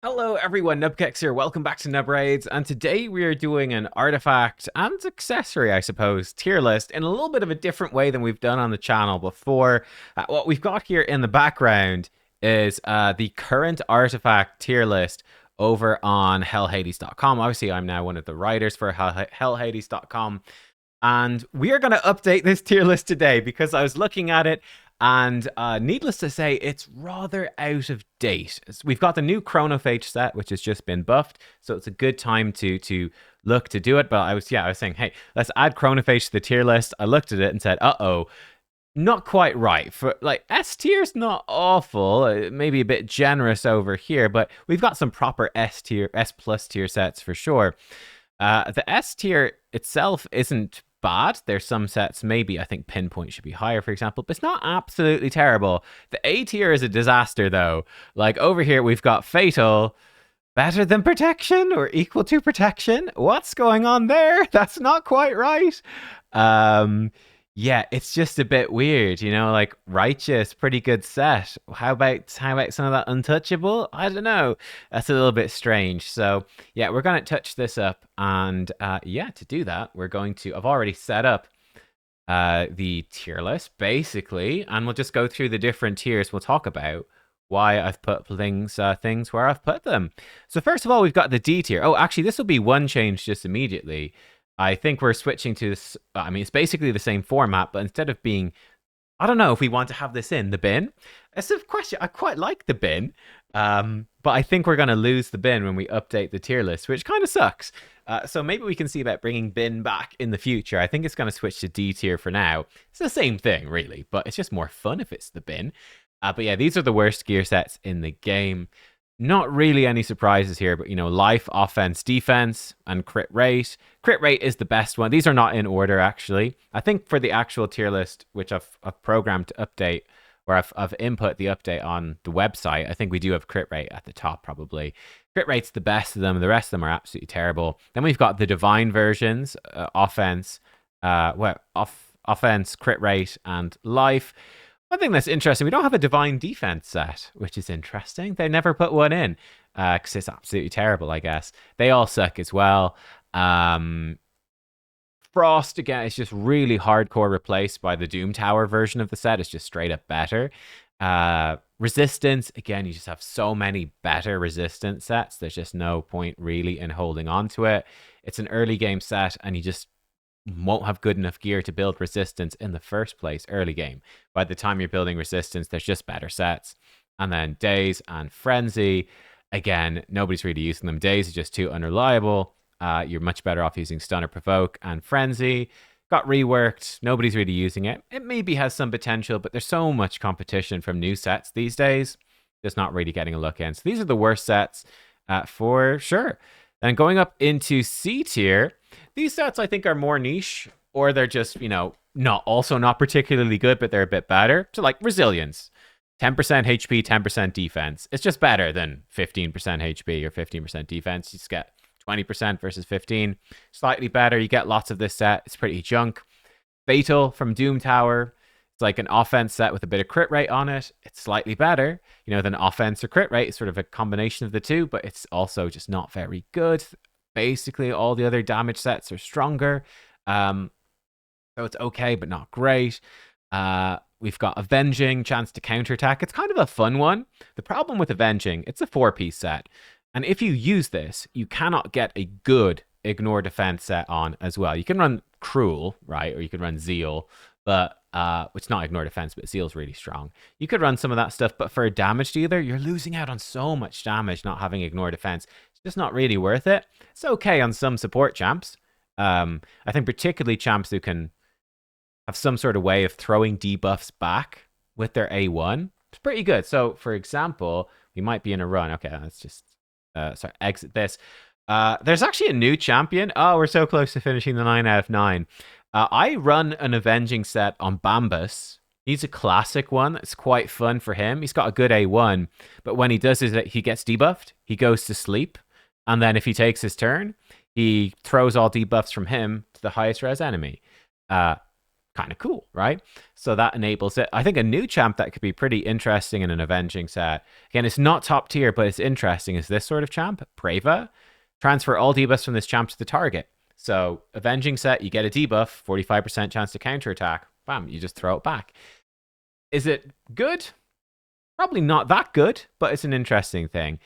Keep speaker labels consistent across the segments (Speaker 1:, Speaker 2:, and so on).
Speaker 1: Hello everyone, nubkeks here. Welcome back to Nub Raids, and today we are doing an artifact and accessory, I suppose, tier list in a little bit of a different way than we've done on the channel before. What we've got here in the background is the current artifact tier list over on hellhades.com. Obviously, I'm now one of the writers for hellhades.com, and we are going to update this tier list today because I was looking at it and needless to say, it's rather out of date. We've got the new Chronophage set, which has just been buffed, so it's a good time to look to do it. But I was saying, hey, let's add Chronophage to the tier list. I looked at it and said, uh-oh, not quite right. For like S tier's not awful, maybe a bit generous over here, but we've got some proper S tier, S plus tier sets for sure. The S tier itself isn't bad. There's some sets, maybe I think Pinpoint should be higher, for example, but it's not absolutely terrible. The A tier is a disaster, though. Like over here, we've got Fatal, better than Protection or equal to Protection. What's going on there? That's not quite right. Yeah, it's just a bit weird, like Righteous, pretty good set. How about some of that Untouchable? I don't know. That's a little bit strange. So yeah, we're gonna touch this up, and yeah, to do that, I've already set up the tier list basically, and we'll just go through the different tiers. We'll talk about why I've put things where I've put them. So first of all, we've got the D tier. Oh, actually, this will be one change just immediately. I think we're switching to this. I mean, it's basically the same format, but instead of being, I don't know if we want to have this in the bin. It's a question. I quite like the bin, but I think we're going to lose the bin when we update the tier list, which kind of sucks. So maybe we can see about bringing bin back in the future. I think it's going to switch to D tier for now. It's the same thing, really, but it's just more fun if it's the bin. But yeah, these are the worst gear sets in the game. Not really any surprises here, but life, offense, defense, and crit rate. Crit rate is the best one. These are not in order, actually. I think for the actual tier list, which I've programmed to update, or I've input the update on the website, I think we do have crit rate at the top, probably. Crit rate's the best of them. The rest of them are absolutely terrible. Then we've got the divine versions, offense, offense, crit rate, and life. One thing that's interesting, we don't have a divine defense set, which is interesting. They never put one in because it's absolutely terrible, I guess. They all suck as well. Frost, again, is just really hardcore replaced by the Doom Tower version of the set. It's just straight up better. Resistance, again, you just have so many better resistance sets. There's just no point really in holding on to it. It's an early game set, and you just won't have good enough gear to build resistance in the first place early game. By the time you're building resistance, there's just better sets. And then Daze and Frenzy, again, nobody's really using them. Daze is just too unreliable. You're much better off using Stun or Provoke. And Frenzy got reworked. Nobody's really using it. It maybe has some potential, but there's so much competition from new sets these days. Just not really getting a look in. So these are the worst sets for sure. Then going up into C tier, these sets I think are more niche, or they're just, not particularly good, but they're a bit better. So like Resilience, 10% HP, 10% defense. It's just better than 15% HP or 15% defense. You just get 20% versus 15. Slightly better. You get lots of this set. It's pretty junk. Fatal from Doom Tower. It's like an offense set with a bit of crit rate on it. It's slightly better, than offense or crit rate. It's sort of a combination of the two, but it's also just not very good. Basically, all the other damage sets are stronger. So it's okay, but not great. We've got Avenging, chance to counterattack. It's kind of a fun one. The problem with Avenging, it's a 4-piece set. And if you use this, you cannot get a good ignore defense set on as well. You can run Cruel, right? Or you can run Zeal, but it's not ignore defense, but Zeal's really strong. You could run some of that stuff, but for a damage dealer, you're losing out on so much damage not having ignore defense. It's just not really worth it. It's okay on some support champs. I think particularly champs who can have some sort of way of throwing debuffs back with their A1. It's pretty good. So, for example, we might be in a run. Okay, let's just exit this. There's actually a new champion. Oh, we're so close to finishing the 9 out of 9. I run an Avenging set on Bambus. He's a classic one. It's quite fun for him. He's got a good A1, but when he does is that he gets debuffed, he goes to sleep, and then if he takes his turn, he throws all debuffs from him to the highest res enemy. kind of cool, right? So that enables it. I think a new champ that could be pretty interesting in an avenging set. Again, it's not top tier, but it's interesting. Is this sort of champ, Preva? Transfer all debuffs from this champ to the target. So avenging set, you get a debuff, 45% chance to counterattack. Bam, you just throw it back. Is it good? Probably not that good, but it's an interesting thing.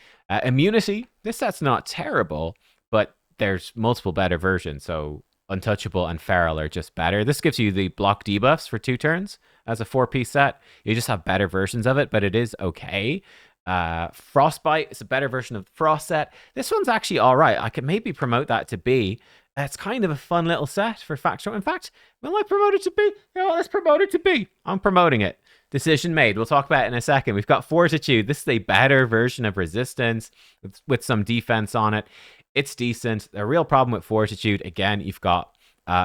Speaker 1: Immunity, this set's not terrible, but there's multiple better versions. So Untouchable and Feral are just better. This gives you the block debuffs for 2 turns as a 4-piece set. You just have better versions of it, but it is okay. Frostbite is a better version of the Frost set. This one's actually all right. I could maybe promote that to B. It's kind of a fun little set for Faction. In fact, will I promote it to B? Yeah, let's promote it to B. I'm promoting it. Decision made. We'll talk about it in a second. We've got Fortitude. This is a better version of Resistance with some defense on it. It's decent. The real problem with Fortitude, again, you've got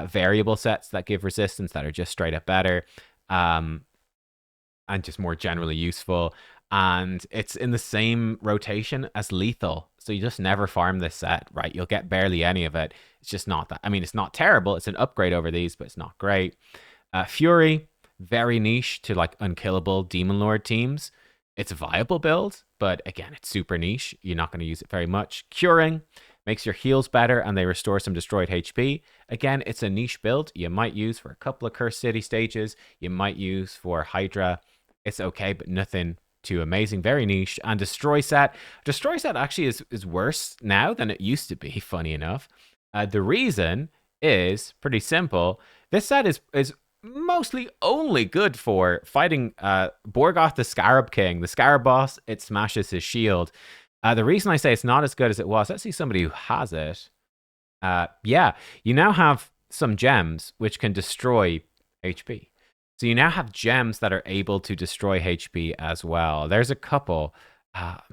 Speaker 1: variable sets that give resistance that are just straight up better and just more generally useful. And it's in the same rotation as Lethal. So you just never farm this set, right? You'll get barely any of it. It's just not that. I mean, it's not terrible. It's an upgrade over these, but it's not great. Fury, very niche to like unkillable Demon Lord teams. It's a viable build, but again, it's super niche. You're not going to use it very much. Curing makes your heals better and they restore some destroyed HP. Again, it's a niche build you might use for a couple of Cursed City stages. You might use for Hydra. It's okay, but nothing too amazing. Very niche. And Destroy Set. Destroy Set actually is worse now than it used to be, funny enough. The reason is pretty simple. This set is mostly only good for fighting Borgoth the Scarab King. The Scarab boss, it smashes his shield. The reason I say it's not as good as it was, let's see somebody who has it. Yeah, you now have some gems which can destroy HP. So you now have gems that are able to destroy HP as well. There's a couple.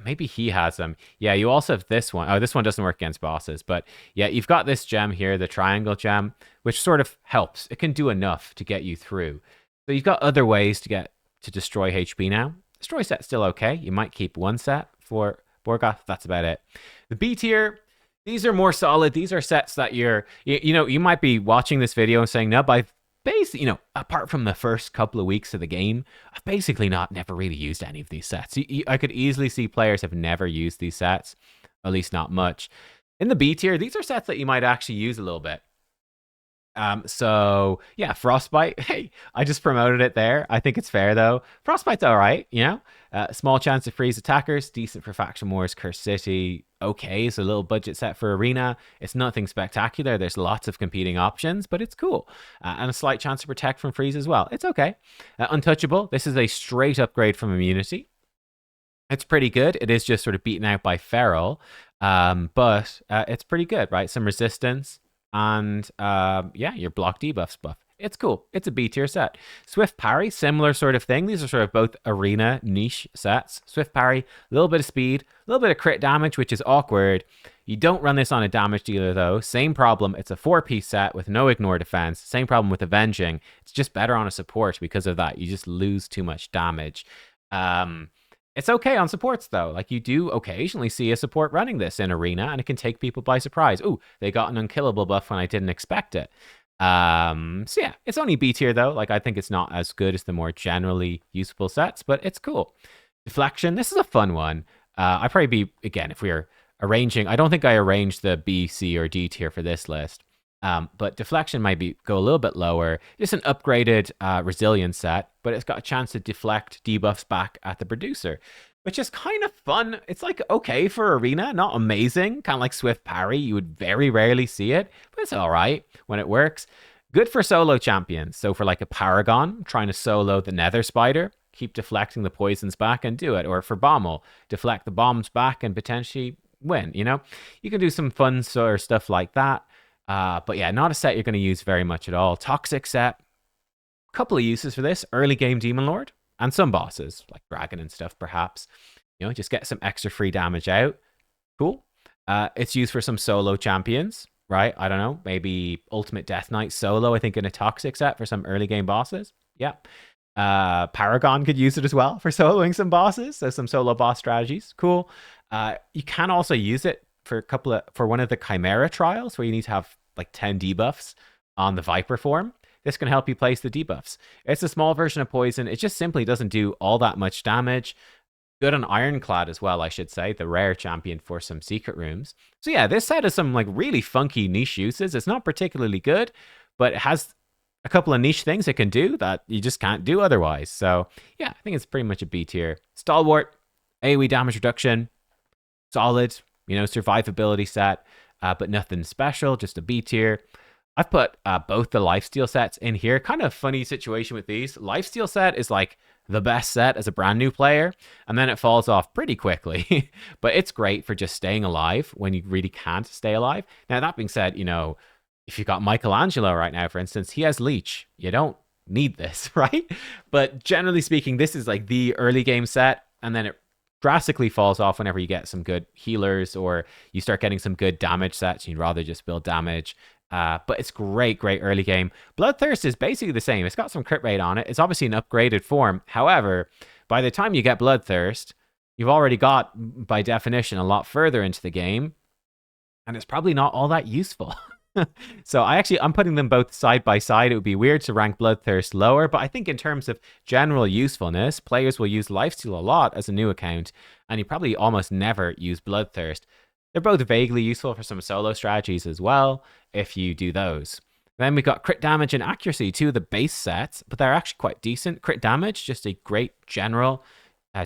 Speaker 1: Maybe he has them. Yeah, you also have this one. Oh, this one doesn't work against bosses. But yeah, you've got this gem here, the triangle gem, which sort of helps. It can do enough to get you through. So you've got other ways to destroy HP now. Destroy set's still okay. You might keep one set for Borgoth. That's about it. The B tier, these are more solid. These are sets that you might be watching this video and saying, no, but I've basically, apart from the first couple of weeks of the game, I've basically never really used any of these sets. I could easily see players have never used these sets, at least not much. In the B tier, these are sets that you might actually use a little bit. So yeah, Frostbite. Hey, I just promoted it there. I think it's fair though. Frostbite's all right, small chance to freeze attackers, decent for Faction Wars, Cursed City. Okay, it's a little budget set for Arena. It's nothing spectacular. There's lots of competing options, but it's cool. And a slight chance to protect from freeze as well. It's okay. Untouchable. This is a straight upgrade from Immunity. It's pretty good. It is just sort of beaten out by Feral, but it's pretty good, right? Some resistance. And yeah, your block debuffs buff. It's cool. It's a B tier set. Swift Parry, similar sort of thing. These are sort of both arena niche sets. Swift Parry, a little bit of speed, a little bit of crit damage, which is awkward. You don't run this on a damage dealer though. Same problem. It's a 4-piece set with no ignore defense. Same problem with Avenging. It's just better on a support because of that. You just lose too much damage. It's okay on supports, though. Like, you do occasionally see a support running this in Arena, and it can take people by surprise. Ooh, they got an unkillable buff when I didn't expect it. So yeah, it's only B tier, though. Like, I think it's not as good as the more generally useful sets, but it's cool. Deflection, this is a fun one. I'd probably be, again, if we were arranging, I don't think I arranged the B, C, or D tier for this list. But Deflection might go a little bit lower. It's an upgraded resilience set, but it's got a chance to deflect debuffs back at the producer, which is kind of fun. It's like okay for Arena, not amazing. Kind of like Swift Parry. You would very rarely see it, but it's all right when it works. Good for solo champions. So for like a Paragon, trying to solo the Nether Spider, keep deflecting the poisons back and do it. Or for Bommel, deflect the bombs back and potentially win, You can do some fun sort of stuff like that. But yeah, not a set you're going to use very much at all. Toxic set. Couple of uses for this. Early game Demon Lord. And some bosses, like Dragon and stuff, perhaps. Just get some extra free damage out. Cool. It's used for some solo champions, right? I don't know. Maybe Ultimate Death Knight solo, I think, in a Toxic set for some early game bosses. Yeah. Paragon could use it as well for soloing some bosses. So some solo boss strategies. Cool. You can also use it for one of the Chimera trials where you need to have like 10 debuffs on the Viper form. this can help you place the debuffs. It's a small version of poison. It just simply doesn't do all that much damage. Good on Ironclad as well, I should say, the rare champion for some secret rooms. So yeah, this set has some like really funky niche uses. It's not particularly good, but it has a couple of niche things it can do that you just can't do otherwise. So yeah, I think it's pretty much a B tier. Stalwart, AoE damage reduction, solid, survivability set, but nothing special, just a B tier. I've put both the lifesteal sets in here. Kind of funny situation with these. Lifesteal set is like the best set as a brand new player, and then it falls off pretty quickly. But it's great for just staying alive when you really can't stay alive. Now, that being said, if you got Michelangelo right now, for instance, he has Leech. You don't need this, right? But generally speaking, this is like the early game set, and then it drastically falls off whenever you get some good healers or you start getting some good damage sets. You'd rather just build damage. But it's great early game. Bloodthirst is basically the same. It's got some crit rate on it. It's obviously an upgraded form. However, by the time you get Bloodthirst, you've already got, by definition, a lot further into the game. And it's probably not all that useful. So I'm putting them both side by side. It would be weird to rank Bloodthirst lower, but I think in terms of general usefulness, players will use Lifesteal a lot as a new account, and you probably almost never use Bloodthirst. They're both vaguely useful for some solo strategies as well, if you do those. Then we've got crit damage and accuracy, two of the base sets, but they're actually quite decent. Crit damage, just a great general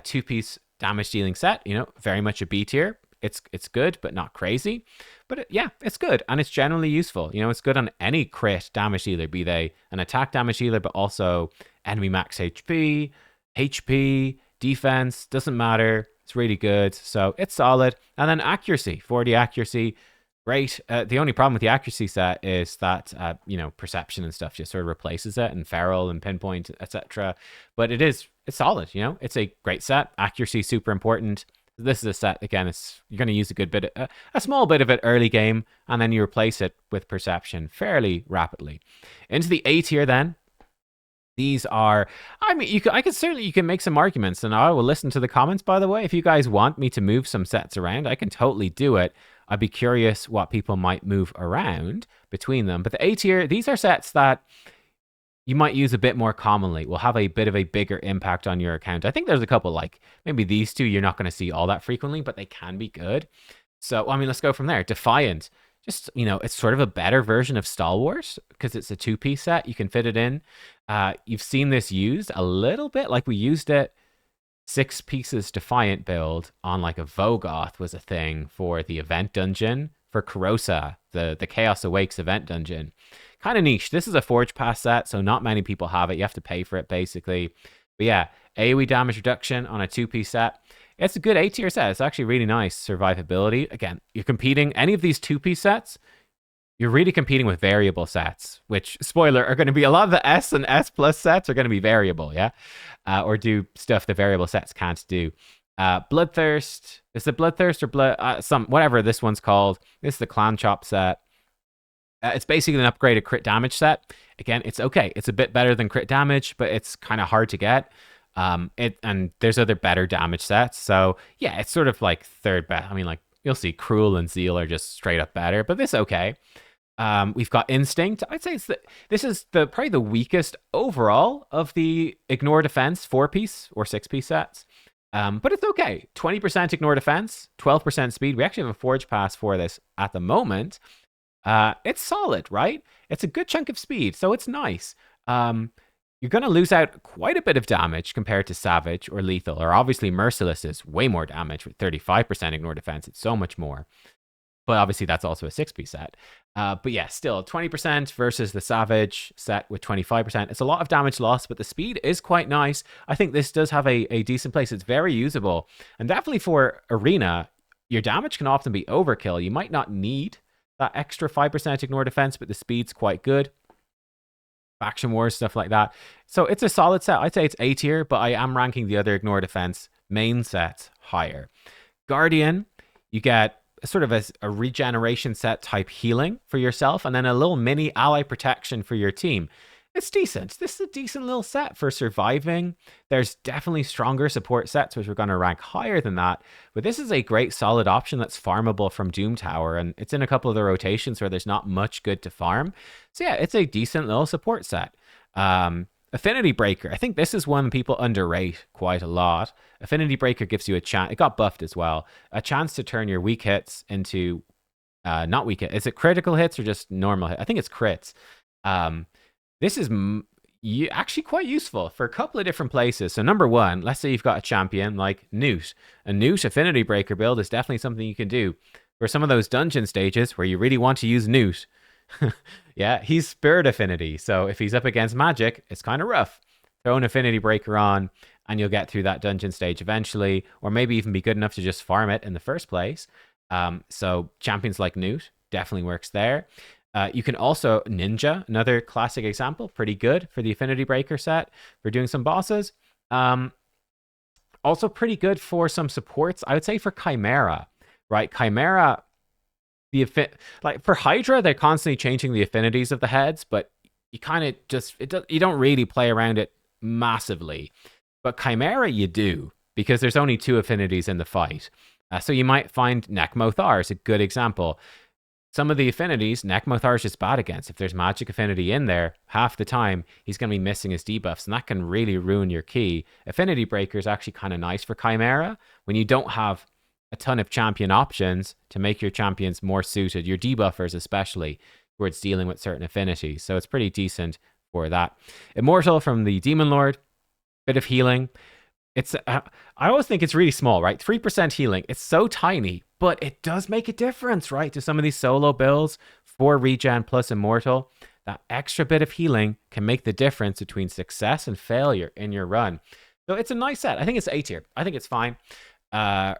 Speaker 1: two-piece damage dealing set, very much a B tier. It's good, but not crazy. But it's good, and it's generally useful. It's good on any crit damage dealer, be they an attack damage dealer, but also enemy max HP, defense, doesn't matter. It's really good, so it's solid. And then accuracy, 40 accuracy, great. The only problem with the accuracy set is that, perception and stuff just sort of replaces it, and feral and pinpoint, etc. But it's solid, It's a great set. Accuracy, super important. This is a set, again, you're going to use a small bit of it early game, and then you replace it with perception fairly rapidly. Into the A tier then. These are, you can make some arguments, and I will listen to the comments, by the way. If you guys want me to move some sets around, I can totally do it. I'd be curious what people might move around between them. But the A tier, these are sets that you might use a bit more commonly, will have a bit of a bigger impact on your account. I think there's a couple, like maybe these two you're not going to see all that frequently, but they can be good. So, let's go from there. Defiant. Just, it's sort of a better version of Stalwart because it's a two-piece set. You can fit it in. You've seen this used a little bit. Like we used it 6 pieces Defiant build on like a Vogoth was a thing for the event dungeon for Karosa, the Chaos Awakes event dungeon. Kind of niche. This is a Forge Pass set, so not many people have it. You have to pay for it, basically. But yeah, AoE damage reduction on a 2-piece set. It's a good A tier set. It's actually really nice. Survivability. Again, you're competing. Any of these 2-piece sets, you're really competing with variable sets, which, spoiler, are going to be a lot of the S and S plus sets are going to be variable, yeah? Or do stuff the variable sets can't do. Bloodthirst. Is it Bloodthirst or whatever this one's called? This is the Clan Chop set. It's basically an upgraded crit damage set. Again, it's okay. It's a bit better than crit damage, but it's kind of hard to get. And there's other better damage sets. So yeah, it's sort of like third best. You'll see Cruel and Zeal are just straight up better, but this okay. We've got Instinct. I'd say this is probably the weakest overall of the Ignore Defense 4-piece or 6-piece sets. But it's okay. 20% Ignore Defense, 12% speed. We actually have a Forge Pass for this at the moment. It's solid, right? It's a good chunk of speed, so it's nice. You're going to lose out quite a bit of damage compared to Savage or Lethal, or obviously Merciless is way more damage with 35% Ignore Defense. It's so much more. But obviously that's also a 6-piece set. But yeah, still 20% versus the Savage set with 25%. It's a lot of damage loss, but the speed is quite nice. I think this does have a decent place. It's very usable. And definitely for Arena, your damage can often be overkill. You might not need that extra 5% Ignore Defense, but the speed's quite good. Faction Wars, stuff like that. So it's a solid set. I'd say it's A tier, but I am ranking the other Ignore Defense main sets higher. Guardian, you get sort of a regeneration set type healing for yourself, and then a little mini ally protection for your team. It's decent. This is a decent little set for surviving. There's definitely stronger support sets, which are going to rank higher than that. But this is a great solid option that's farmable from Doom Tower. And it's in a couple of the rotations where there's not much good to farm. So yeah, it's a decent little support set. Affinity Breaker. I think this is one people underrate quite a lot. Affinity Breaker gives you a chance. It got buffed as well. A chance to turn your weak hits into not weak hits. Is it critical hits or just normal hits? I think it's crits. This is actually quite useful for a couple of different places. So number one, let's say you've got a champion like Newt. A Newt Affinity Breaker build is definitely something you can do for some of those dungeon stages where you really want to use Newt. Yeah, he's Spirit Affinity. So if he's up against magic, it's kind of rough. Throw an Affinity Breaker on and you'll get through that dungeon stage eventually, or maybe even be good enough to just farm it in the first place. So champions like Newt definitely works there. You can also Ninja, another classic example, pretty good for the Affinity Breaker set for doing some bosses. Also pretty good for some supports. I would say for Chimera, right? Chimera, like for Hydra, they're constantly changing the affinities of the heads, but you kind of just you don't really play around it massively. But Chimera, you do, because there's only 2 affinities in the fight. So you might find Nekmothar is a good example. Some of the affinities, Nekmothar is just bad against. If there's magic affinity in there, half the time he's going to be missing his debuffs, and that can really ruin your key. Affinity Breaker is actually kind of nice for Chimera when you don't have a ton of champion options to make your champions more suited, your debuffers especially, towards dealing with certain affinities. So it's pretty decent for that. Immortal from the Demon Lord, bit of healing. It's I always think it's really small, right? 3% healing. It's so tiny, but it does make a difference, right? To some of these solo builds, 4 regen plus Immortal, that extra bit of healing can make the difference between success and failure in your run. So it's a nice set. I think it's A tier. I think it's fine.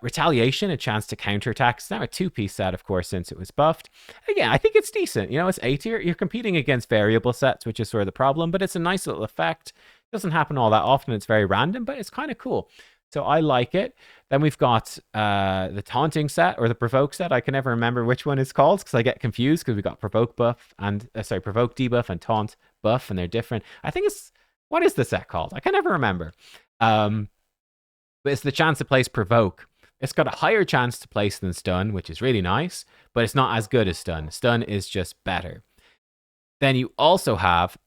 Speaker 1: Retaliation, a chance to counterattack. It's now a 2-piece set, of course, since it was buffed. Again, I think it's decent. You know, it's A tier. You're competing against variable sets, which is sort of the problem, but it's a nice little effect. It doesn't happen all that often. It's very random, but it's kind of cool. So I like it. Then we've got the Taunting set or the Provoke set. I can never remember which one it's called because I get confused because we've got Provoke buff and, Provoke debuff and Taunt buff, and they're different. I think it's, what is the set called? I can never remember. But it's the chance to place Provoke. It's got a higher chance to place than Stun, which is really nice, but it's not as good as Stun. Stun is just better. Then you also have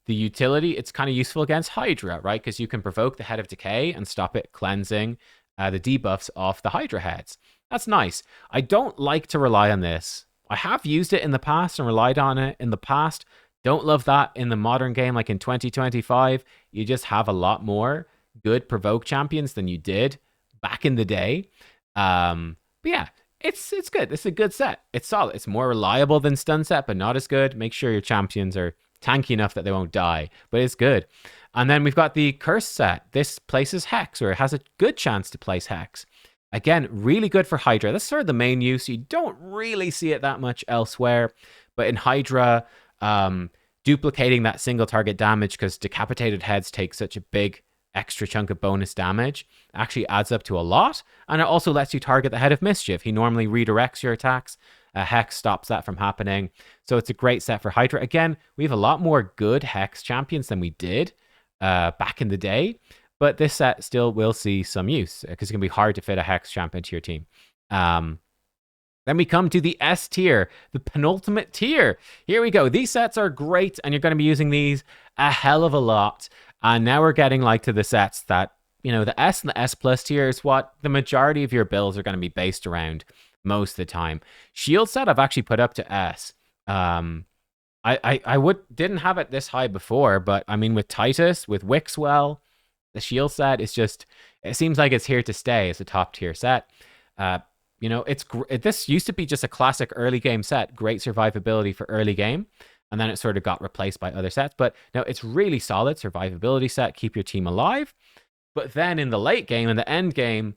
Speaker 1: the utility. It's kind of useful against Hydra, right? Because you can provoke the Head of Decay and stop it cleansing the debuffs off the Hydra heads. That's nice. I don't like to rely on this. I have used it in the past and relied on it in the past. Don't love that in the modern game, like in 2025. You just have a lot more good provoke champions than you did back in the day. But yeah, it's good. It's a good set. It's solid. It's more reliable than stun set, but not as good. Make sure your champions are tanky enough that they won't die, but it's good. And then we've got the curse set. This places Hex, or it has a good chance to place Hex. Again, really good for Hydra. That's sort of the main use. You don't really see it that much elsewhere, but in Hydra, duplicating that single target damage, because decapitated heads take such a big extra chunk of bonus damage, actually adds up to a lot. And it also lets you target the Head of Mischief. He normally redirects your attacks. Hex stops that from happening. So it's a great set for Hydra. Again, we have a lot more good Hex champions than we did back in the day, but this set still will see some use because it can be hard to fit a Hex champion to your team. Then we come to the S tier, the penultimate tier. Here we go. These sets are great, and you're going to be using these a hell of a lot. And now we're getting like to the sets that, you know, the S and the S plus tier is what the majority of your builds are going to be based around most of the time. Shield set I've actually put up to S. I didn't have it this high before, but I mean with Titus, with Wixwell, the shield set is just, it seems like it's here to stay as a top tier set. You know, this used to be just a classic early game set, great survivability for early game, and then it sort of got replaced by other sets. But now it's really solid survivability set, keep your team alive. But then in the late game, in the end game,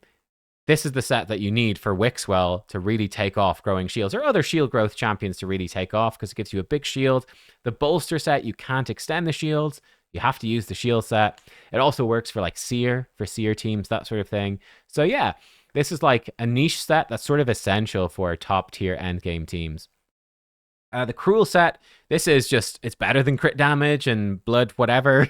Speaker 1: this is the set that you need for Wixwell to really take off growing shields, or other shield growth champions to really take off, because it gives you a big shield. The bolster set, you can't extend the shields. You have to use the shield set. It also works for like Seer, for Seer teams, that sort of thing. So yeah, this is like a niche set that's sort of essential for top tier endgame teams. The Cruel set, this is just, it's better than crit damage and blood, whatever.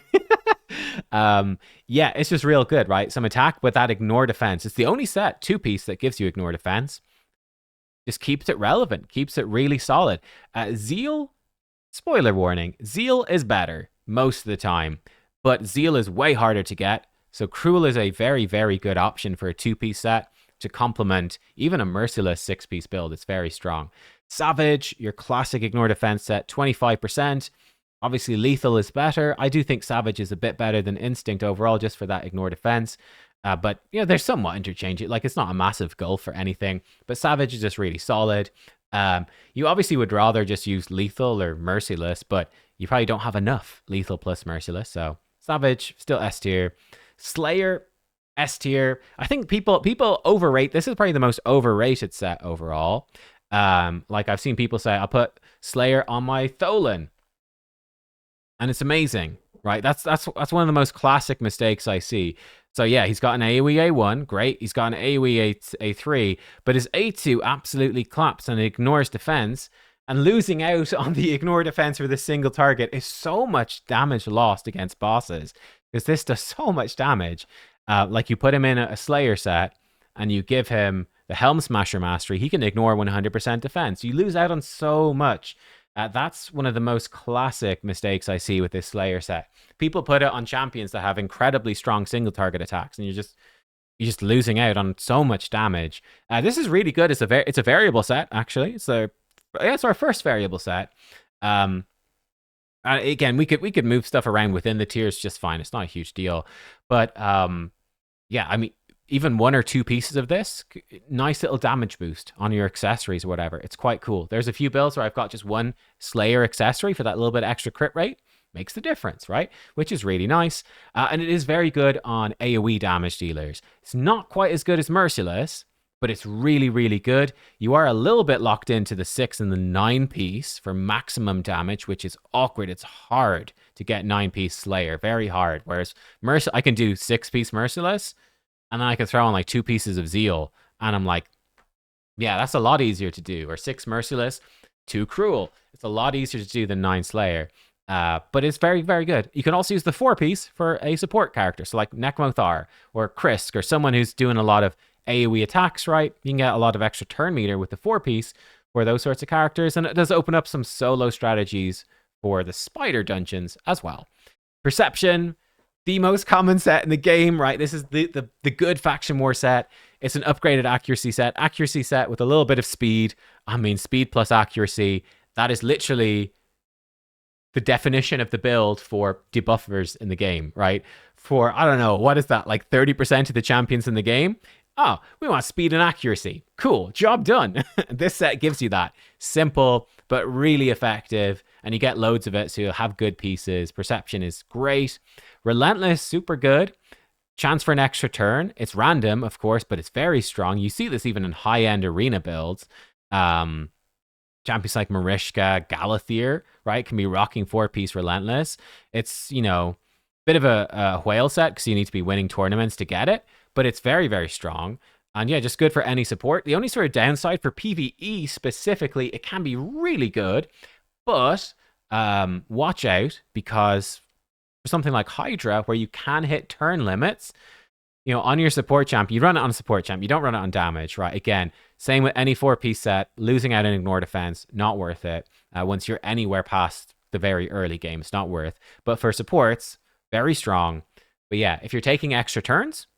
Speaker 1: Yeah, it's just real good, right? Some attack with that ignore defense. It's the only set, two-piece, that gives you ignore defense. Just keeps it relevant, keeps it really solid. Zeal, spoiler warning, Zeal is better most of the time, but Zeal is way harder to get. So Cruel is a very, very good option for a two-piece set to complement even a Merciless six-piece build. It's very strong. Savage, your classic ignore defense set, 25%. Obviously, Lethal is better. I do think Savage is a bit better than Instinct overall, just for that ignore defense. But, you know, they're somewhat interchangeable. Like, it's not a massive gulf for anything. But Savage is just really solid. You obviously would rather just use Lethal or Merciless, but you probably don't have enough Lethal plus Merciless. So, Savage, still S tier. Slayer, S tier. I think people overrate. This is probably the most overrated set overall. Like, I've seen people say, I'll put Slayer on my Tholen. And it's amazing, right? That's one of the most classic mistakes I see. So yeah, he's got an AoE A1, great. He's got an AoE A3, but his A2 absolutely claps and ignores defense. And losing out on the ignore defense with a single target is so much damage lost against bosses, because this does so much damage. Like, you put him in a Slayer set and you give him the Helm Smasher Mastery, he can ignore 100% defense. You lose out on so much. That's one of the most classic mistakes I see with this Slayer set. People put it on champions that have incredibly strong single target attacks, and you're just losing out on so much damage. This is really good. It's a variable set, actually. It's our first variable set. Again, we could move stuff around within the tiers just fine. It's not a huge deal, but yeah, I mean, even one or two pieces of this, nice little damage boost on your accessories or whatever. It's quite cool. There's a few builds where I've got just one Slayer accessory for that little bit extra crit rate. Makes the difference, right? Which is really nice. And it is very good on AoE damage dealers. It's not quite as good as Merciless, but it's really, really good. You are a little bit locked into the 6 and the 9 piece for maximum damage, which is awkward. It's hard to get 9-piece Slayer, very hard. Whereas I can do 6-piece Merciless, and then I can throw on like 2 pieces of Zeal, and I'm like, yeah, that's a lot easier to do. Or 6 Merciless, 2 Cruel. It's a lot easier to do than 9 Slayer. But it's very, very good. You can also use the 4-piece for a support character. So like Nekmothar or Krisk or someone who's doing a lot of AoE attacks, right? You can get a lot of extra turn meter with the 4-piece for those sorts of characters. And it does open up some solo strategies for the spider dungeons as well. Perception, the most common set in the game, right? This is the good faction war set. It's an upgraded accuracy set. Accuracy set with a little bit of speed. I mean, speed plus accuracy. That is literally the definition of the build for debuffers in the game, right? For, I don't know, what is that? Like 30% of the champions in the game? Oh, we want speed and accuracy. Cool, job done. This set gives you that. Simple, but really effective. And you get loads of it, so you'll have good pieces. Perception is great. Relentless, super good. Chance for an extra turn. It's random, of course, but it's very strong. You see this even in high-end arena builds. Champions like Marishka, Galathier, right, can be rocking 4-piece Relentless. It's, you know, a bit of a whale set because you need to be winning tournaments to get it, but it's very, very strong. And yeah, just good for any support. The only sort of downside for PvE specifically, it can be really good, but watch out, because for something like Hydra, where you can hit turn limits, you know, on your support champ, you run it on a support champ, you don't run it on damage, right? Again, same with any 4-piece set, losing out on ignore defense, not worth it. Once you're anywhere past the very early game, it's not worth. But for supports, very strong. But yeah, if you're taking extra turns,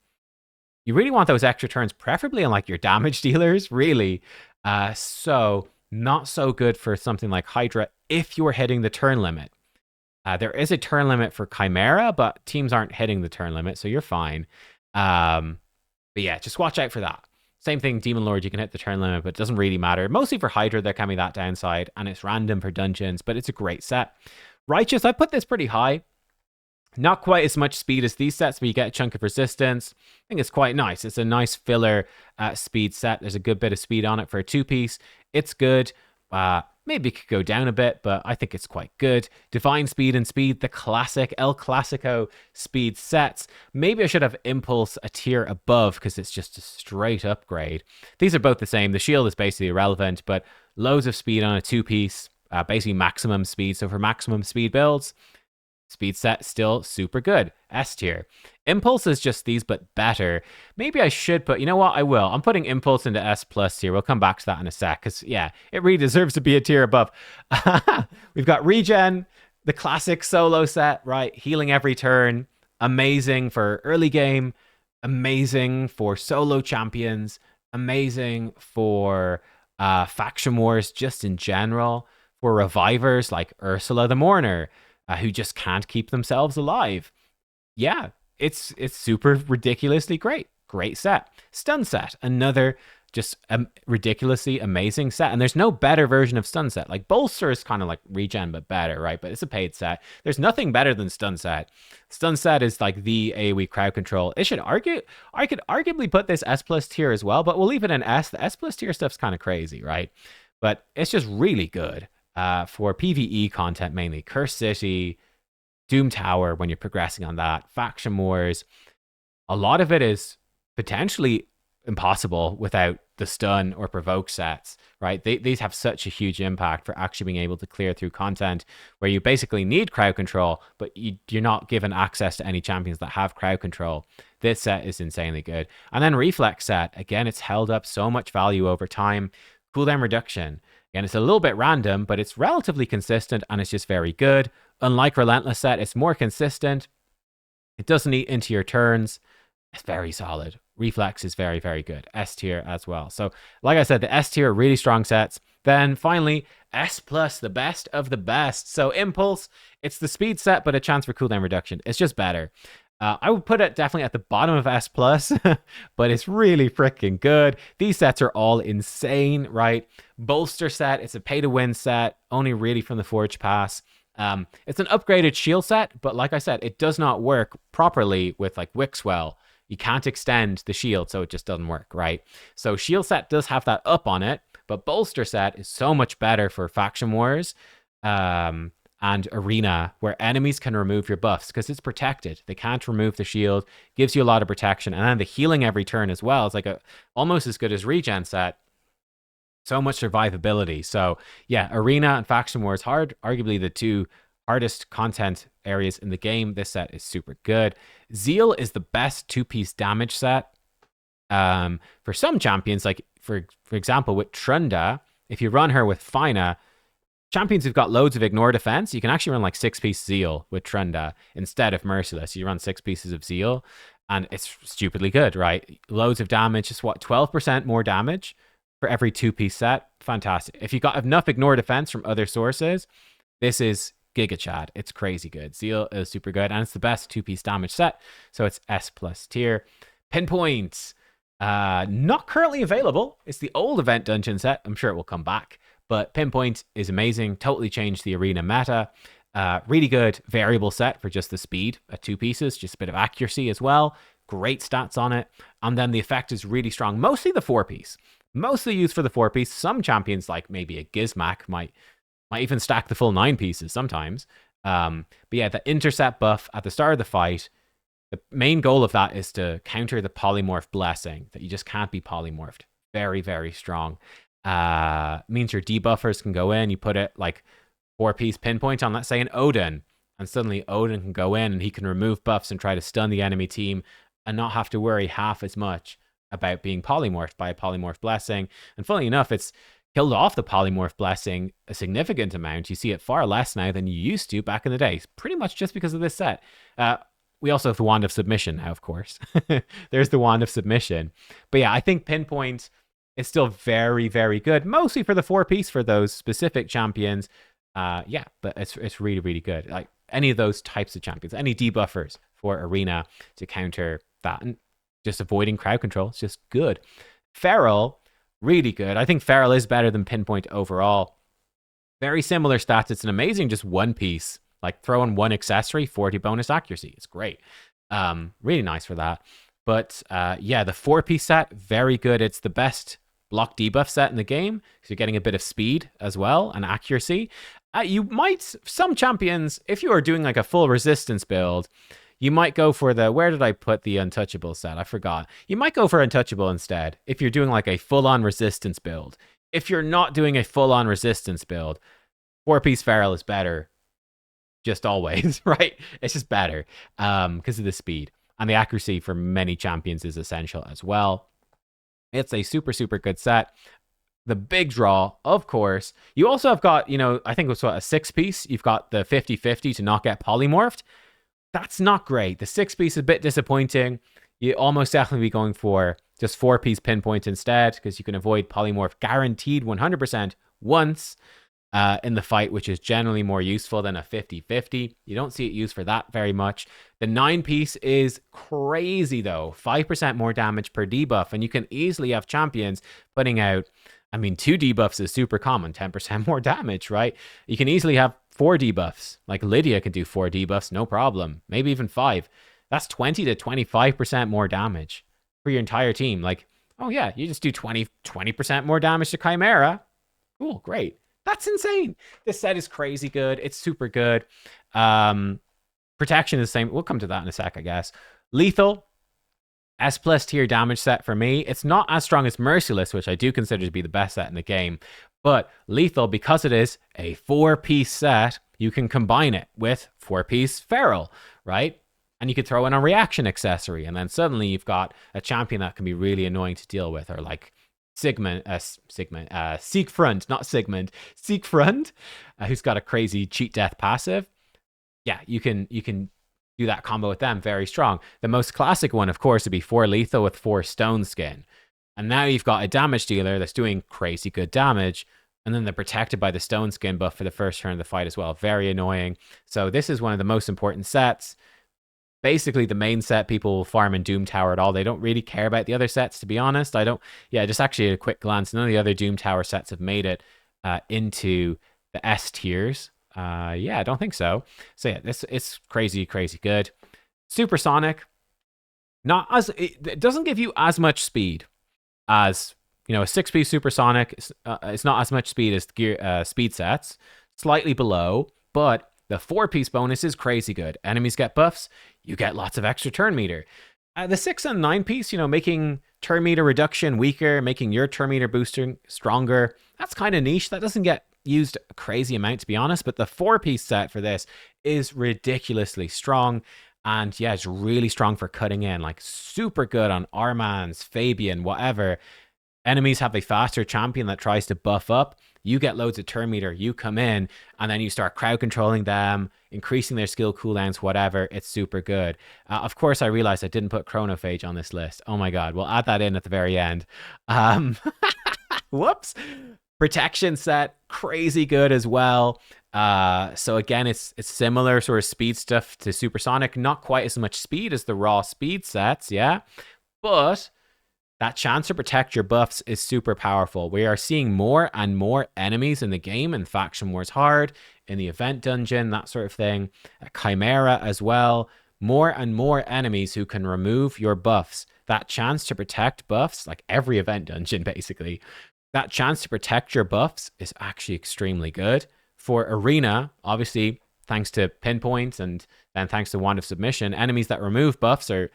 Speaker 1: you really want those extra turns, preferably on like your damage dealers, really. So not so good for something like Hydra if you're hitting the turn limit. There is a turn limit for Chimera, but teams aren't hitting the turn limit, so you're fine. But yeah, just watch out for that. Same thing, Demon Lord, you can hit the turn limit, but it doesn't really matter. Mostly for Hydra, there can be that downside, and it's random for dungeons, but it's a great set. Righteous, I put this pretty high. Not quite as much speed as these sets, but you get a chunk of resistance. I think it's quite nice. It's a nice filler speed set. There's a good bit of speed on it for a 2-piece. It's good. Maybe it could go down a bit, but I think it's quite good. Divine Speed and Speed, the classic El Clasico speed sets. Maybe I should have Impulse a tier above because it's just a straight upgrade. These are both the same. The shield is basically irrelevant, but loads of speed on a 2-piece. basically maximum speed. So for maximum speed builds, speed set still super good. S tier. Impulse is just these, but better. Maybe I should put, you know what? I will. I'm putting Impulse into S plus tier. We'll come back to that in a sec, because yeah, it really deserves to be a tier above. We've got Regen, the classic solo set, right? Healing every turn. Amazing for early game. Amazing for solo champions. Amazing for faction wars just in general. For revivers like Ursula the Mourner, who just can't keep themselves alive. Yeah, it's super ridiculously great. Great set. Stun set, another just ridiculously amazing set. And there's no better version of stun set. Like bolster is kind of like regen, but better, right? But it's a paid set. There's nothing better than stun set. Stun set is like the AoE crowd control. I could arguably put this S plus tier as well, but we'll leave it in S. The S plus tier stuff's kind of crazy, right? But it's just really good. For PvE content mainly. Curse City, Doom Tower, when you're progressing on that, Faction Wars. A lot of it is potentially impossible without the stun or provoke sets, right? These have such a huge impact for actually being able to clear through content where you basically need crowd control, but you're not given access to any champions that have crowd control. This set is insanely good. And then Reflex set, again, it's held up so much value over time. Cooldown reduction. Again, it's a little bit random, but it's relatively consistent and it's just very good. Unlike Relentless set, it's more consistent. It doesn't eat into your turns. It's very solid. Reflex is very, very good. S tier as well. So, like I said, the S tier are really strong sets. Then finally, S plus, the best of the best. So Impulse, it's the speed set, but a chance for cooldown reduction. It's just better. I would put it definitely at the bottom of S plus, but it's really freaking good. These sets are all insane, right? Bolster set, it's a pay-to-win set, only really from the Forge Pass. It's an upgraded shield set, but like I said, it does not work properly with like Wixwell. You can't extend the shield, so it just doesn't work, right? So shield set does have that up on it, but bolster set is so much better for faction wars. And arena, where enemies can remove your buffs because it's protected. They can't remove the shield, gives you a lot of protection, and then the healing every turn as well. It's like almost as good as regen set. So much survivability. So yeah, arena and faction wars, arguably the two hardest content areas in the game. This set is super good. Zeal is the best two-piece damage set. For some champions, like for example with Trunda, if you run her with Fina, champions who've got loads of ignore defense, you can actually run like 6-piece Zeal with Trunda instead of Merciless. You run 6 pieces of Zeal, and it's stupidly good, right? Loads of damage, just 12% more damage for every 2-piece set. Fantastic. If you got enough ignore defense from other sources, this is Giga Chad. It's crazy good. Zeal is super good, and it's the best 2-piece damage set, so it's S plus tier. Pinpoint, not currently available. It's the old event dungeon set. I'm sure it will come back. But Pinpoint is amazing, totally changed the arena meta. Really good variable set for just the speed at 2 pieces, just a bit of accuracy as well. Great stats on it. And then the effect is really strong, mostly the 4-piece. Mostly used for the 4-piece. Some champions, like maybe a Gizmak, might even stack the full 9 pieces sometimes. But yeah, the intercept buff at the start of the fight, the main goal of that is to counter the polymorph blessing, that you just can't be polymorphed. Very, very strong. Means your debuffers can go in. You put it like 4-piece pinpoint on, let's say, an Odin, and suddenly Odin can go in and he can remove buffs and try to stun the enemy team and not have to worry half as much about being polymorphed by a polymorph blessing. And funnily enough, it's killed off the polymorph blessing a significant amount. You see it far less now than you used to back in the day, pretty much just because of this set. We also have the Wand of Submission now, of course. There's the Wand of Submission. But yeah, I think Pinpoint, it's still very, very good, mostly for the 4-piece for those specific champions. Yeah, but it's really, really good. Like any of those types of champions, any debuffers for arena to counter that, and just avoiding crowd control. It's just good. Feral, really good. I think Feral is better than Pinpoint overall. Very similar stats. It's an amazing just 1-piece. Like throw in 1 accessory, 40 bonus accuracy. It's great. Really nice for that. But yeah, the 4-piece set, very good. It's the best block debuff set in the game, so you're getting a bit of speed as well and accuracy. Some champions, if you are doing like a full resistance build, you might go for where did I put the untouchable set? I forgot. You might go for untouchable instead if you're doing like a full-on resistance build. If you're not doing a full-on resistance build, 4-piece Feral is better, just always, right? It's just better because of the speed. And the accuracy for many champions is essential as well. It's a super, super good set. The big draw, of course, you also have got, I think it was what, a 6-piece. You've got the 50-50 to not get polymorphed. That's not great. The 6-piece is a bit disappointing. You almost definitely be going for just 4-piece pinpoint instead, because you can avoid polymorph guaranteed 100% once in the fight, which is generally more useful than a 50-50. You don't see it used for that very much. The 9-piece is crazy, though. 5% more damage per debuff, and you can easily have champions putting out, 2 debuffs is super common, 10% more damage, right? You can easily have 4 debuffs. Like Lydia can do 4 debuffs, no problem. Maybe even 5. That's 20 to 25% more damage for your entire team. Like, oh yeah, you just do 20% more damage to Chimera. Cool, great. That's insane. This set is crazy good. It's super good. Protection is the same. We'll come to that in a sec, I guess. Lethal, S+ tier damage set for me. It's not as strong as Merciless, which I do consider to be the best set in the game. But Lethal, because it is a 4-piece set, you can combine it with 4-piece Feral, right? And you could throw in a reaction accessory, and then suddenly you've got a champion that can be really annoying to deal with, or like Siegfried, not Sigmund, Siegfried, who's got a crazy cheat death passive. Yeah, you can do that combo with them, very strong. The most classic one, of course, would be 4 lethal with 4 stone skin. And now you've got a damage dealer that's doing crazy good damage, and then they're protected by the stone skin buff for the first turn of the fight as well. Very annoying. So this is one of the most important sets. Basically, the main set people will farm in Doom Tower at all. They don't really care about the other sets, to be honest. Just actually a quick glance. None of the other Doom Tower sets have made it into the S tiers. I don't think so. So yeah, it's crazy, crazy good. Supersonic, it doesn't give you as much speed as, a 6-piece Supersonic. It's not as much speed as speed sets, slightly below, but the 4-piece bonus is crazy good. Enemies get buffs, you get lots of extra turn meter. The 6 and 9-piece, making turn meter reduction weaker, making your turn meter booster stronger, that's kind of niche. That doesn't get used a crazy amount, to be honest, but the 4-piece set for this is ridiculously strong. And yeah, it's really strong for cutting in, like super good on Armans, Fabian, whatever. Enemies have a faster champion that tries to buff up. You get loads of turn meter, you come in, and then you start crowd controlling them, increasing their skill cooldowns, whatever. It's super good. Of course, I realized I didn't put Chronophage on this list. Oh my god, we'll add that in at the very end. Whoops. Protection set, crazy good as well. So again, it's similar sort of speed stuff to Supersonic. Not quite as much speed as the raw speed sets, yeah? But that chance to protect your buffs is super powerful. We are seeing more and more enemies in the game, in Faction Wars Hard, in the event dungeon, that sort of thing. Chimera as well. More and more enemies who can remove your buffs. That chance to protect buffs, like every event dungeon basically, that chance to protect your buffs is actually extremely good. For Arena, obviously, thanks to Pinpoint and then thanks to Wand of Submission, enemies that remove buffs are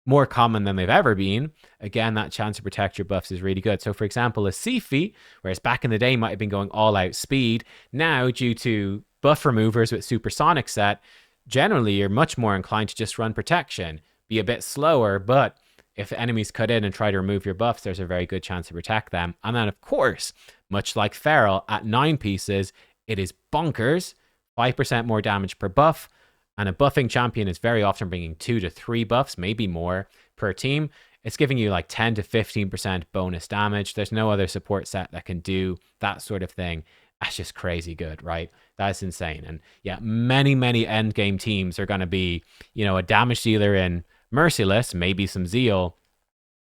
Speaker 1: more common than they've ever been. Again, that chance to protect your buffs is really good. So, for example, a Sifi, whereas back in the day might have been going all out speed, now due to buff removers with Supersonic set, generally you're much more inclined to just run protection, be a bit slower, but if enemies cut in and try to remove your buffs, there's a very good chance to protect them. And then, of course, much like Feral, at 9 pieces, it is bonkers. 5% more damage per buff. And a buffing champion is very often bringing 2 to 3 buffs, maybe more, per team. It's giving you like 10 to 15% bonus damage. There's no other support set that can do that sort of thing. That's just crazy good, right? That's insane. And yeah, many, many endgame teams are going to be, a damage dealer in Merciless, maybe some Zeal,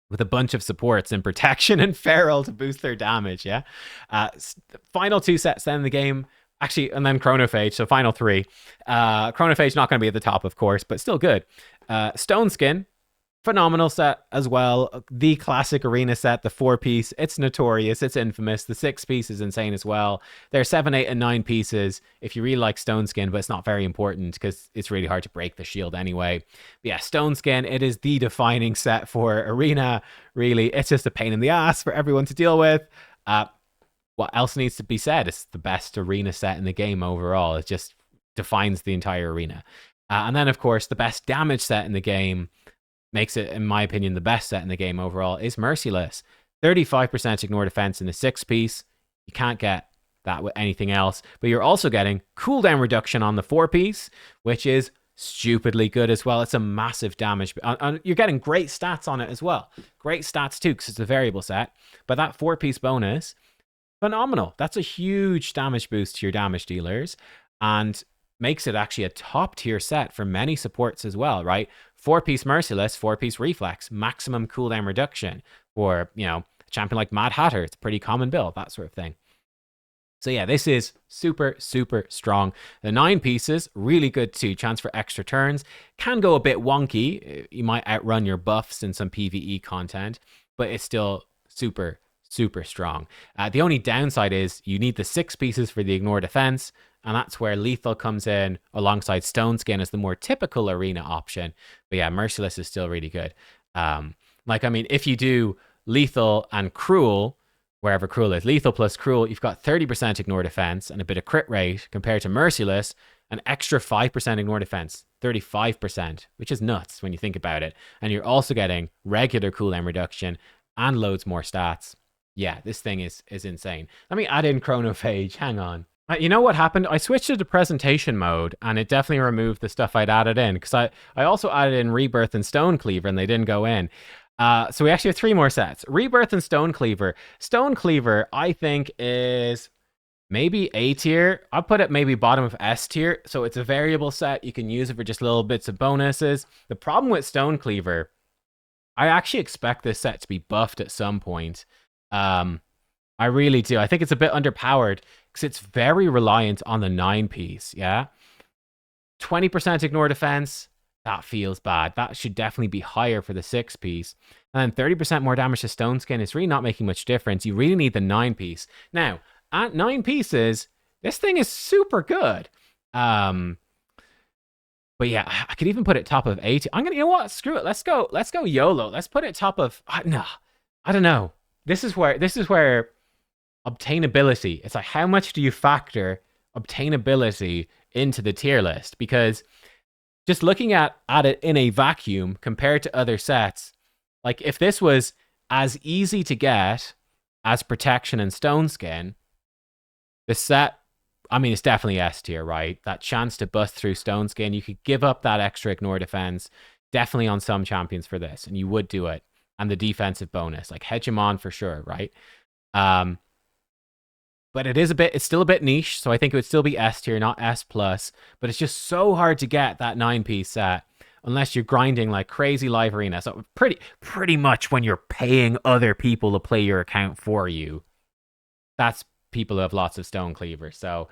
Speaker 1: with a bunch of supports and protection and Feral to boost their damage, yeah? Final 2 sets then in the game, actually, and then Chronophage, so final 3. Chronophage not going to be at the top, of course, but still good. Stone Skin, phenomenal set as well. The classic arena set, the 4-piece, it's notorious, it's infamous. The 6-piece is insane as well. There are 7, 8, and 9 pieces if you really like Stone Skin, but it's not very important because it's really hard to break the shield anyway. But yeah, Stone Skin, it is the defining set for arena, really. It's just a pain in the ass for everyone to deal with. what else needs to be said? It's the best arena set in the game overall. It just defines the entire arena. And then, of course, the best damage set in the game makes it, in my opinion, the best set in the game overall is Merciless. 35% ignore defense in the 6-piece. You can't get that with anything else. But you're also getting cooldown reduction on the 4-piece, which is stupidly good as well. It's a massive damage. You're getting great stats on it as well. Great stats too, because it's a variable set. But that 4-piece bonus, phenomenal. That's a huge damage boost to your damage dealers and makes it actually a top tier set for many supports as well, right? 4-piece Merciless, 4-piece Reflex, maximum cooldown reduction for, you know, a champion like Mad Hatter. It's a pretty common build, that sort of thing. So yeah, this is super, super strong. The 9 pieces, really good too. Chance for extra turns. Can go a bit wonky. You might outrun your buffs in some PvE content, but it's still super, super strong. The only downside is you need the 6 pieces for the ignore defense, and that's where lethal comes in alongside Stone Skin as the more typical arena option. But yeah, Merciless is still really good. Like, I mean, if you do lethal and cruel, wherever cruel is, lethal plus cruel, you've got 30% ignore defense and a bit of crit rate, compared to Merciless, an extra 5% ignore defense, 35%, which is nuts when you think about it. And you're also getting regular cooldown reduction and loads more stats. Yeah, this thing is insane. Let me add in Chronophage. Hang on. You know what happened? I switched to the presentation mode, and it definitely removed the stuff I'd added in, because I also added in Rebirth and Stone Cleaver, and they didn't go in. So we actually have 3 more sets. Rebirth and Stone Cleaver. Stone Cleaver, I think, is maybe A tier. I'll put it maybe bottom of S tier. So it's a variable set. You can use it for just little bits of bonuses. The problem with Stone Cleaver, I actually expect this set to be buffed at some point. I really do. I think it's a bit underpowered because it's very reliant on the 9-piece, yeah? 20% ignore defense. That feels bad. That should definitely be higher for the 6-piece. And then 30% more damage to Stone Skin is really not making much difference. You really need the 9-piece. Now, at 9 pieces, this thing is super good. But yeah, I could even put it top of 80. I'm gonna, you know what? Screw it. Let's go YOLO. Let's put it top of, no, I don't know. This is where obtainability, it's like, how much do you factor obtainability into the tier list? Because just looking at it in a vacuum compared to other sets, like if this was as easy to get as Protection and Stone Skin, the set, I mean, it's definitely S tier, right? That chance to bust through Stone Skin, you could give up that extra ignore defense definitely on some champions for this, and you would do it. And the defensive bonus, like Hegemon for sure, right? But it's still a bit niche, so I think it would still be S tier, not S+. But it's just so hard to get that 9-piece set unless you're grinding like crazy live arena. So pretty much when you're paying other people to play your account for you, that's people who have lots of Stone Cleaver. So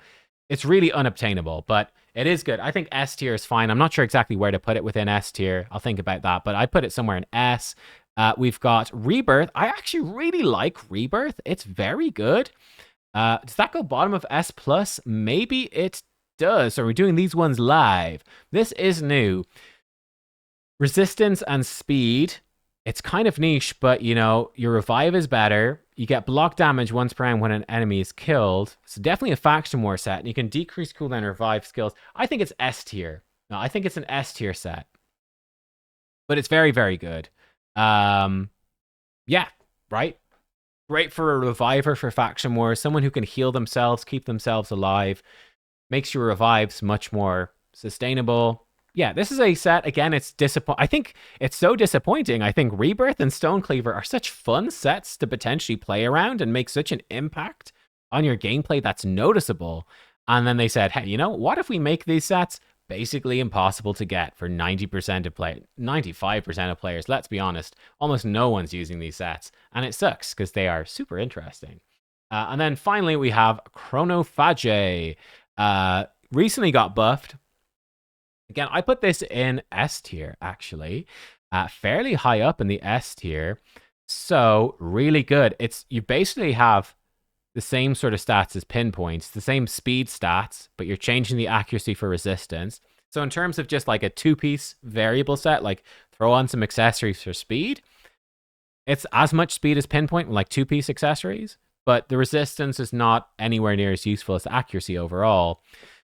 Speaker 1: it's really unobtainable, but it is good. I think S tier is fine. I'm not sure exactly where to put it within S tier. I'll think about that, but I put it somewhere in S. We've got Rebirth. I actually really like Rebirth. It's very good. Does that go bottom of S+? Maybe it does. So we're doing these ones live. This is new. Resistance and speed. It's kind of niche, but you know, your revive is better. You get block damage once per round when an enemy is killed. So definitely a faction war set. And you can decrease cooldown revive skills. I think it's S tier. No, I think it's an S tier set. But it's very, very good. Yeah, right? Great for a reviver for faction wars, someone who can heal themselves, keep themselves alive, makes your revives much more sustainable. Yeah, this is a set, again, it's disappointing. I think it's so disappointing. I think Rebirth and Stone Cleaver are such fun sets to potentially play around and make such an impact on your gameplay that's noticeable. And then they said, hey, you know, what if we make these sets basically impossible to get for 90% of players, 95% of players, let's be honest. Almost no one's using these sets, and it sucks because they are super interesting. And then finally, we have Chronophage. Recently got buffed. Again, I put this in S tier, actually. Fairly high up in the S tier. So, really good. You basically have the same sort of stats as Pinpoints, the same speed stats, but you're changing the accuracy for resistance. So in terms of just like a 2-piece variable set, like throw on some accessories for speed, it's as much speed as Pinpoint with like 2-piece accessories. but the resistance is not anywhere near as useful as the accuracy overall.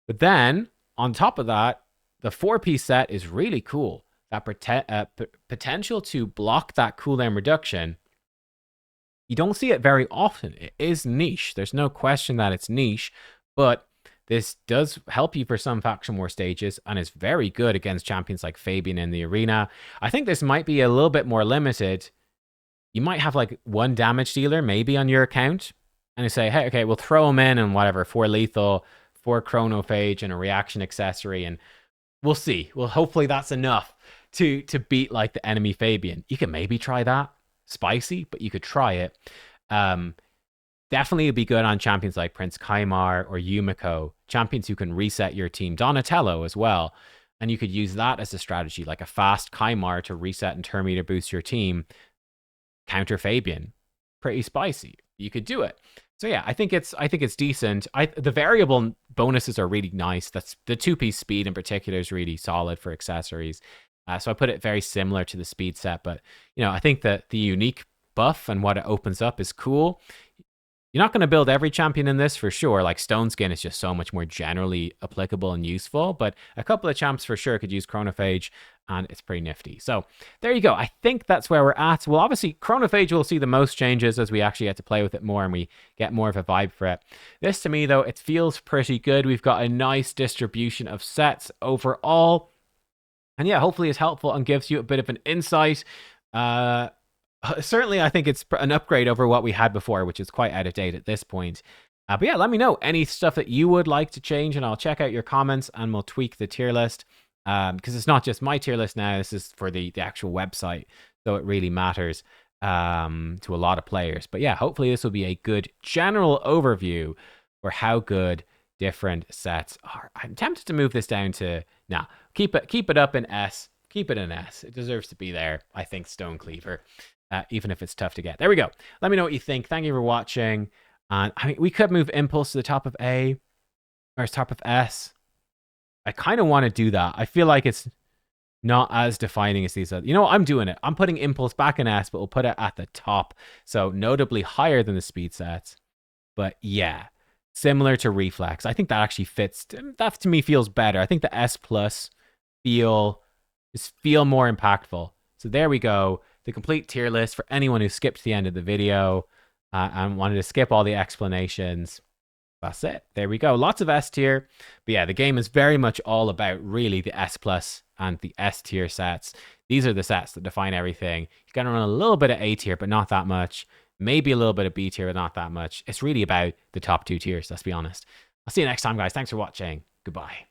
Speaker 1: But then, on top of that, the 4-piece set is really cool. That potential to block that cooldown reduction, you don't see it very often. It is niche. There's no question that it's niche, but this does help you for some faction war stages and is very good against champions like Fabian in the arena. I think this might be a little bit more limited. You might have like one damage dealer maybe on your account, and you say, hey, okay, we'll throw him in and whatever, 4 lethal, 4 chronophage, and a reaction accessory, and we'll see. Well, hopefully that's enough to beat like the enemy Fabian. You can maybe try that. Spicy, but you could try it. Definitely would be good on champions like Prince Kaimar or Yumiko, champions who can reset your team. Donatello as well. And you could use that as a strategy, like a fast Kaimar to reset and turn meter boost your team. Counter Fabian. Pretty spicy. You could do it. So yeah, I think it's decent. The variable bonuses are really nice. That's the 2-piece speed in particular is really solid for accessories. So I put it very similar to the speed set, but I think that the unique buff and what it opens up is cool. You're not going to build every champion in this for sure. Like Stone Skin is just so much more generally applicable and useful, but a couple of champs for sure could use Chronophage, and it's pretty nifty. So there you go. I think that's where we're at. Well, obviously, Chronophage will see the most changes as we actually get to play with it more and we get more of a vibe for it. This, to me, though, it feels pretty good. We've got a nice distribution of sets overall. And yeah, hopefully it's helpful and gives you a bit of an insight. Certainly, I think it's an upgrade over what we had before, which is quite out of date at this point. But yeah, let me know any stuff that you would like to change, and I'll check out your comments and we'll tweak the tier list. Because it's not just my tier list now, this is for the actual website. So it really matters to a lot of players. But yeah, hopefully this will be a good general overview for how good different sets are. I'm tempted to move this down to, keep it up in S. Keep it in S. It deserves to be there, I think, Stone Cleaver. Even if it's tough to get. There we go. Let me know what you think. Thank you for watching. And I mean, we could move Impulse to the top of A or top of S. I kind of want to do that. I feel like it's not as defining as these other. I'm doing it. I'm putting Impulse back in S, but we'll put it at the top. So notably higher than the speed sets. But yeah, similar to Reflex. I think that actually fits. That to me feels better. I think the S plus feel more impactful. So there we go. The complete tier list for anyone who skipped the end of the video and wanted to skip all the explanations. That's it. There we go. Lots of S tier. But yeah, the game is very much all about really the S plus and the S tier sets. These are the sets that define everything. You got to run a little bit of A tier, but not that much. Maybe a little bit of B tier, but not that much. It's really about the top 2 tiers, let's be honest. I'll see you next time, guys. Thanks for watching. Goodbye.